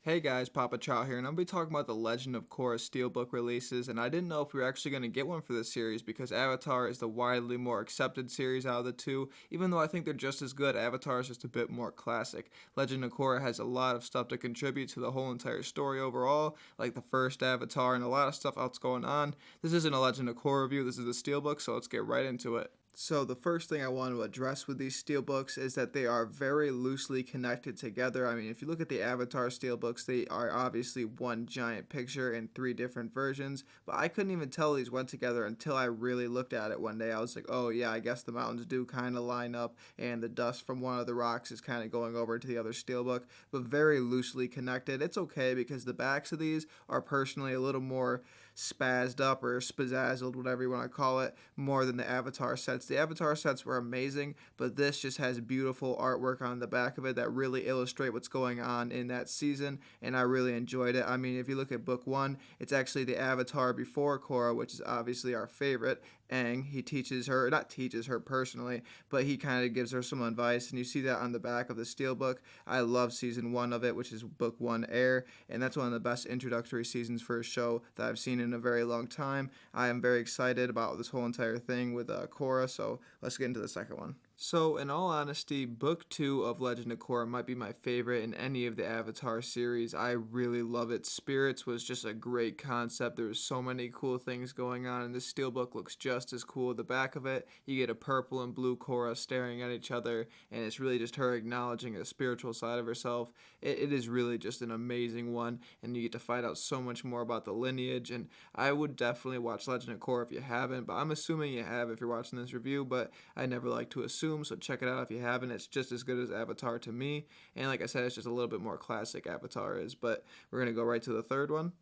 Hey guys, Papa Chow here, and I'm going to be talking about the Legend of Korra Steelbook releases, and I didn't know if we were actually going to get one for this series because Avatar is the widely more accepted series out of the two. Even though I think they're just as good, Avatar is just a bit more classic. Legend of Korra has a lot of stuff to contribute to the whole entire story overall, like the first Avatar and a lot of stuff else going on. This isn't a Legend of Korra review, this is the Steelbook, so let's get right into it. So the first thing I want to address with these steelbooks is that they are very loosely connected together. I mean, if you look at the Avatar steelbooks, they are obviously one giant picture in three different versions, but I couldn't even tell these went together until I really looked at it one day. I was like, oh yeah, I guess the mountains do kind of line up, and the dust from one of the rocks is kind of going over to the other steelbook, but very loosely connected. It's okay because the backs of these are personally a little more spazzed up or spazzazzled, whatever you want to call it, more than the Avatar sets. The Avatar sets were amazing, but this just has beautiful artwork on the back of it that really illustrate what's going on in that season, and I really enjoyed it. I mean, if you look at book one, it's actually the Avatar before Korra, which is obviously our favorite. Aang, he teaches her, not teaches her personally, but he kind of gives her some advice, and you see that on the back of the steelbook. I love season one of it, which is book one Air, and that's one of the best introductory seasons for a show that I've seen in a very long time. I am very excited about this whole entire thing with Korra, so let's get into the second one. So, in all honesty, Book 2 of Legend of Korra might be my favorite in any of the Avatar series. I really love it. Spirits was just a great concept. There was so many cool things going on, and this steelbook looks just as cool at the back of it. You get a purple and blue Korra staring at each other, and it's really just her acknowledging a spiritual side of herself. It is really just an amazing one, and you get to find out so much more about the lineage, and I would definitely watch Legend of Korra if you haven't, but I'm assuming you have if you're watching this review, but I never like to assume, so check it out if you haven't. It's just as good as Avatar to me, and like I said, it's just a little bit more classic Avatar is. But we're gonna go right to the third one.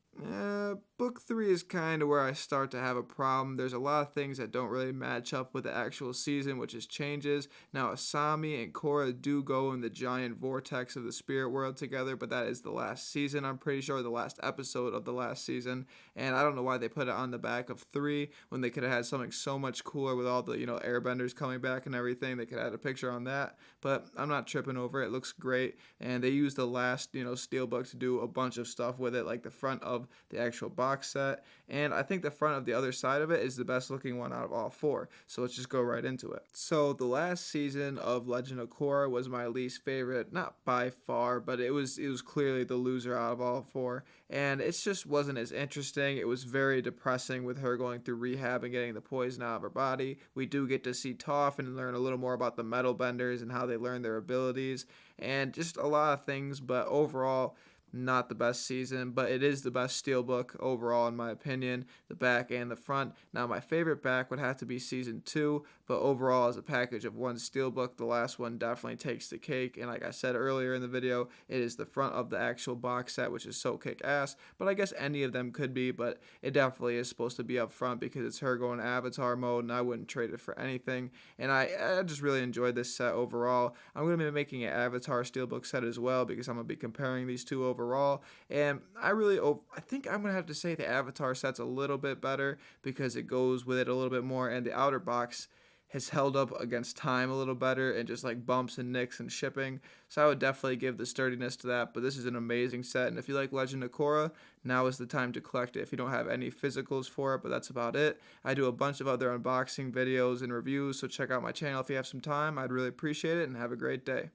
Book 3 is kind of where I start to have a problem. There's a lot of things that don't really match up with the actual season, which is changes. Now, Asami and Korra do go in the giant vortex of the spirit world together, but that is the last season, I'm pretty sure, the last episode of the last season, and I don't know why they put it on the back of 3 when they could have had something so much cooler with all the, airbenders coming back and everything. They could add a picture on that, but I'm not tripping over it. It looks great, and they used the last, steelbook to do a bunch of stuff with it, like the front of the actual box set, and I think the front of the other side of it is the best looking one out of all four, so let's just go right into it. So the last season of Legend of Korra was my least favorite, not by far, but it was clearly the loser out of all four, and it just wasn't as interesting. It was very depressing with her going through rehab and getting the poison out of her body. We do get to see Toph and learn a little more about the metal benders and how they learn their abilities, and just a lot of things, but overall, not the best season, but it is the best steelbook overall in my opinion, the back and the front. Now my favorite back would have to be season 2, but overall as a package of one steelbook, the last one definitely takes the cake, and like I said earlier in the video, it is the front of the actual box set, which is so kick-ass, but I guess any of them could be, but it definitely is supposed to be up front because it's her going Avatar mode, and I wouldn't trade it for anything, and I just really enjoyed this set overall. I'm going to be making an Avatar steelbook set as well because I'm going to be comparing these two overall, and I think I'm gonna have to say the Avatar set's a little bit better because it goes with it a little bit more, and the outer box has held up against time a little better and just like bumps and nicks and shipping, so I would definitely give the sturdiness to that. But this is an amazing set, and if you like Legend of Korra, now is the time to collect it if you don't have any physicals for it, but that's about it. I do a bunch of other unboxing videos and reviews, so check out my channel if you have some time. I'd really appreciate it, and have a great day.